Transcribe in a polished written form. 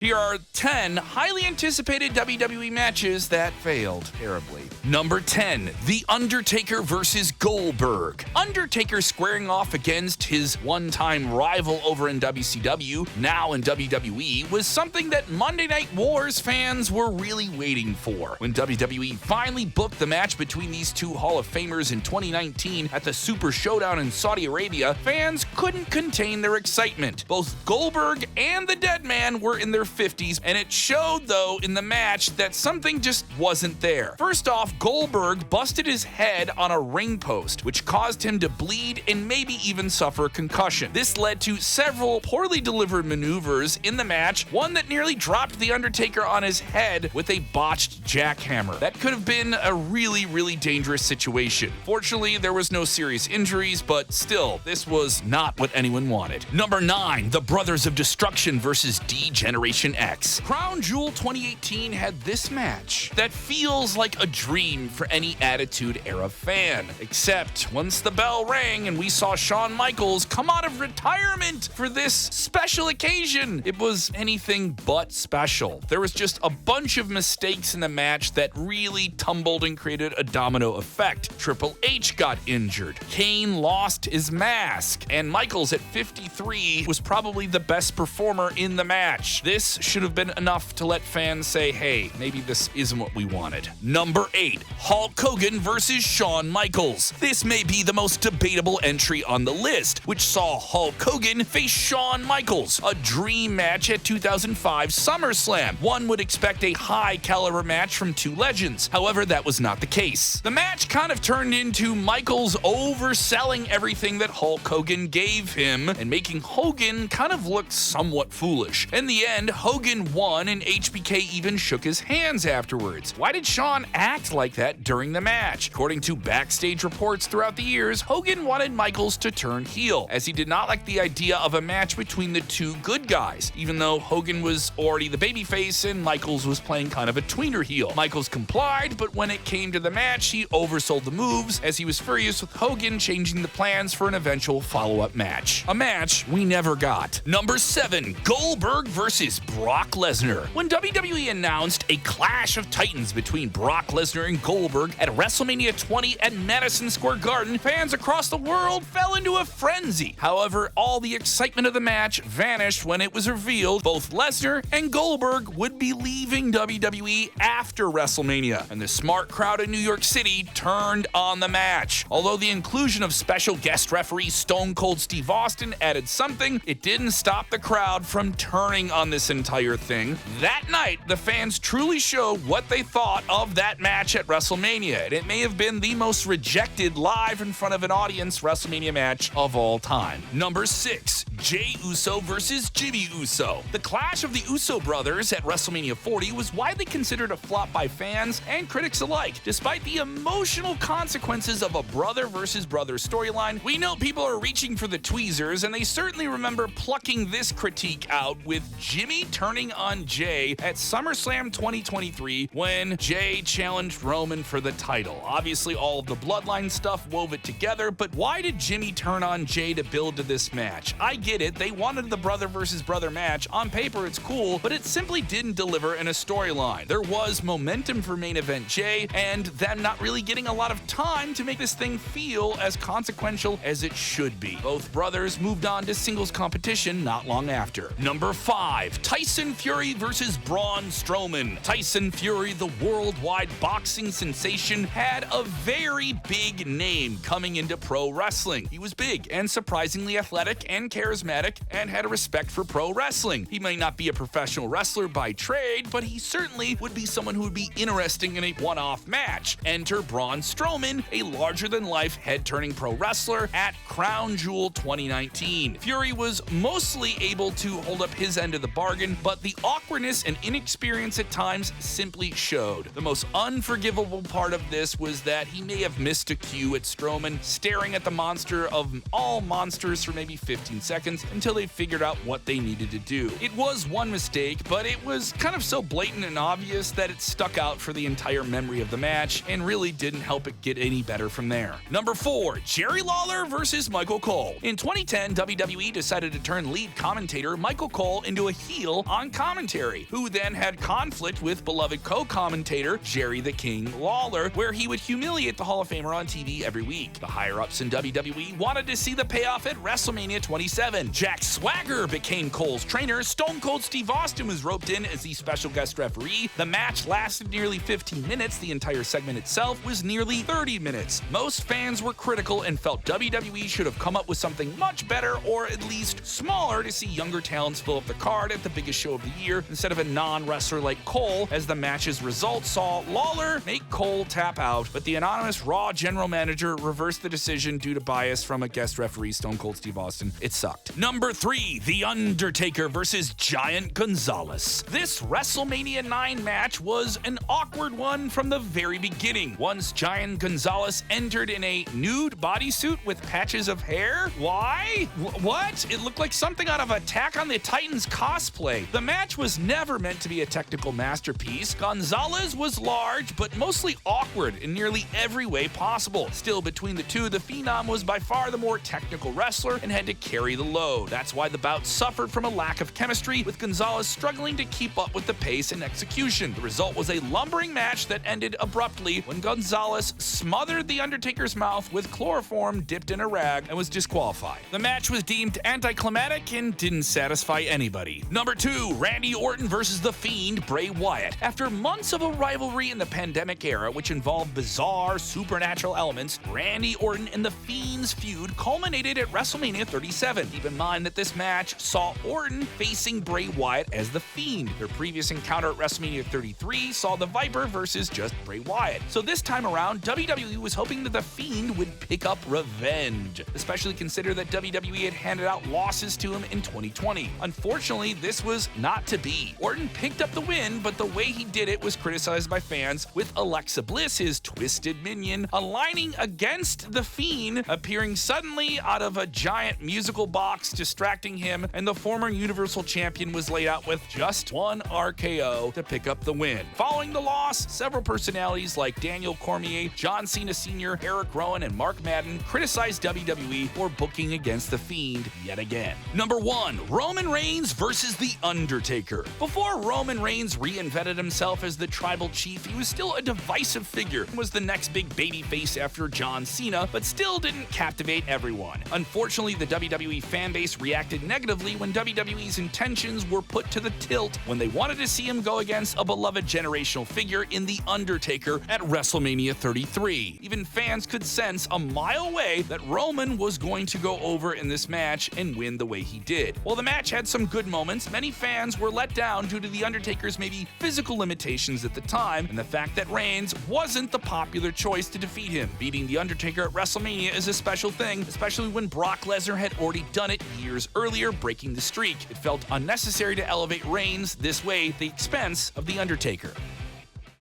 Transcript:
Here are 10 highly anticipated WWE matches that failed terribly. Number 10, The Undertaker vs. Goldberg. Undertaker squaring off against his one-time rival over in WCW, now in WWE, was something that Monday Night Wars fans were really waiting for. When WWE finally booked the match between these two Hall of Famers in 2019 at the Super Showdown in Saudi Arabia, fans couldn't contain their excitement. Both Goldberg and the Dead Man were in their 50s, and it showed, though, in the match that something just wasn't there. First off, Goldberg busted his head on a ring post, which caused him to bleed and maybe even suffer a concussion. This led to several poorly delivered maneuvers in the match, one that nearly dropped The Undertaker on his head with a botched jackhammer. That could have been a really dangerous situation. Fortunately, there was no serious injuries, but still, this was not what anyone wanted. Number 9, The Brothers of Destruction vs. D-Generation X. Crown Jewel 2018 had this match that feels like a dream for any Attitude Era fan. Except once the bell rang and we saw Shawn Michaels come out of retirement for this special occasion, it was anything but special. There was just a bunch of mistakes in the match that really tumbled and created a domino effect. Triple H got injured, Kane lost his mask, and Michaels at 53 was probably the best performer in the match. This should have been enough to let fans say, hey, maybe this isn't what we wanted. Number 8, Hulk Hogan vs. Shawn Michaels. This may be the most debatable entry on the list, which saw Hulk Hogan face Shawn Michaels, a dream match at 2005 SummerSlam. One would expect a high-caliber match from two legends. However, that was not the case. The match kind of turned into Michaels overselling everything that Hulk Hogan gave him and making Hogan kind of look somewhat foolish. In the end, Hogan won, and HBK even shook his hands afterwards. Why did Shawn act like that during the match? According to backstage reports throughout the years, Hogan wanted Michaels to turn heel, as he did not like the idea of a match between the two good guys, even though Hogan was already the babyface and Michaels was playing kind of a tweener heel. Michaels complied, but when it came to the match, he oversold the moves, as he was furious with Hogan changing the plans for an eventual follow-up match. A match we never got. Number 7, Goldberg vs. Brock Lesnar. When WWE announced a clash of titans between Brock Lesnar and Goldberg at WrestleMania 20 at Madison Square Garden, fans across the world fell into a frenzy. However, all the excitement of the match vanished when it was revealed both Lesnar and Goldberg would be leaving WWE after WrestleMania, and the smart crowd in New York City turned on the match. Although the inclusion of special guest referee Stone Cold Steve Austin added something, it didn't stop the crowd from turning on this entire thing. That night, the fans truly showed what they thought of that match at WrestleMania, and it may have been the most rejected live in front of an audience WrestleMania match of all time. Number 6, Jey Uso vs. Jimmy Uso. The clash of the Uso brothers at WrestleMania 40 was widely considered a flop by fans and critics alike. Despite the emotional consequences of a brother versus brother storyline, we know people are reaching for the tweezers, and they certainly remember plucking this critique out with Jimmy turning on Jey at SummerSlam 2023 when Jey challenged Roman for the title. Obviously, all of the bloodline stuff wove it together, but why did Jimmy turn on Jey to build to this match? I get it, they wanted the brother versus brother match. On paper, it's cool, but it simply didn't deliver in a storyline. There was momentum for main event Jey, and them not really getting a lot of time to make this thing feel as consequential as it should be. Both brothers moved on to singles competition not long after. Number 5, Tyson Fury vs. Braun Strowman. Tyson Fury, the worldwide boxing sensation, had a very big name coming into pro wrestling. He was big and surprisingly athletic and charismatic and had a respect for pro wrestling. He may not be a professional wrestler by trade, but he certainly would be someone who would be interesting in a one-off match. Enter Braun Strowman, a larger-than-life head-turning pro wrestler at Crown Jewel 2019. Fury was mostly able to hold up his end of the bargain, but the awkwardness and inexperience at times simply showed. The most unforgivable part of this was that he may have missed a cue at Strowman staring at the monster of all monsters for maybe 15 seconds seconds until they figured out what they needed to do. It was one mistake, but it was kind of so blatant and obvious that it stuck out for the entire memory of the match and really didn't help it get any better from there. Number 4, Jerry Lawler versus Michael Cole. In 2010, WWE decided to turn lead commentator Michael Cole into a heel on commentary, who then had conflict with beloved co-commentator Jerry the King Lawler, where he would humiliate the Hall of Famer on TV every week. The higher-ups in WWE wanted to see the payoff at WrestleMania 27. Jack Swagger became Cole's trainer. Stone Cold Steve Austin was roped in as the special guest referee. The match lasted nearly 15 minutes. The entire segment itself was nearly 30 minutes. Most fans were critical and felt WWE should have come up with something much better, or at least smaller, to see younger talents fill up the card at the biggest show of the year instead of a non-wrestler like Cole, as the match's results saw Lawler make Cole tap out, but the anonymous Raw general manager reversed the decision due to bias from a guest referee, Stone Cold Steve Austin. It sucked. Number 3, The Undertaker versus Giant Gonzalez. This WrestleMania 9 match was an awkward one from the very beginning. Once Giant Gonzalez entered in a nude bodysuit with patches of hair. Why? What? It looked like something out of Attack on the Titans cosplay. The match was never meant to be a technical masterpiece. Gonzalez was large, but mostly awkward in nearly every way possible. Still, between the two, the Phenom was by far the more technical wrestler and had to carry the load. That's why the bout suffered from a lack of chemistry, with Gonzalez struggling to keep up with the pace and execution. The result was a lumbering match that ended abruptly when Gonzalez smothered The Undertaker's mouth with chloroform dipped in a rag and was disqualified. The match was deemed anticlimactic and didn't satisfy anybody. Number 2, Randy Orton versus The Fiend Bray Wyatt. After months of a rivalry in the pandemic era, which involved bizarre supernatural elements, Randy Orton and The Fiend's feud culminated at WrestleMania 37. Keep in mind that this match saw Orton facing Bray Wyatt as The Fiend. Their previous encounter at WrestleMania 33 saw the Viper versus just Bray Wyatt. So this time around, WWE was hoping that The Fiend would pick up revenge, especially consider that WWE had handed out losses to him in 2020. Unfortunately, this was not to be. Orton picked up the win, but the way he did it was criticized by fans, with Alexa Bliss, his twisted minion, aligning against The Fiend, appearing suddenly out of a giant musical box, distracting him, and the former Universal Champion was laid out with just one RKO to pick up the win. Following the loss, several personalities like Daniel Cormier, John Cena Sr., Eric Rowan, and Mark Madden criticized WWE for booking against The Fiend yet again. Number 1, Roman Reigns versus The Undertaker. Before Roman Reigns reinvented himself as the tribal chief, he was still a divisive figure and was the next big babyface after John Cena, but still didn't captivate everyone. Unfortunately, the WWE fanbase reacted negatively when WWE's intentions were put to the tilt when they wanted to see him go against a beloved generational figure in The Undertaker at WrestleMania 33. Even fans could sense a mile away that Roman was going to go over in this match and win the way he did. While the match had some good moments, many fans were let down due to The Undertaker's maybe physical limitations at the time and the fact that Reigns wasn't the popular choice to defeat him. Beating The Undertaker at WrestleMania is a special thing, especially when Brock Lesnar had already done it years earlier, breaking the streak. It felt unnecessary to elevate Reigns this way at the expense of The Undertaker.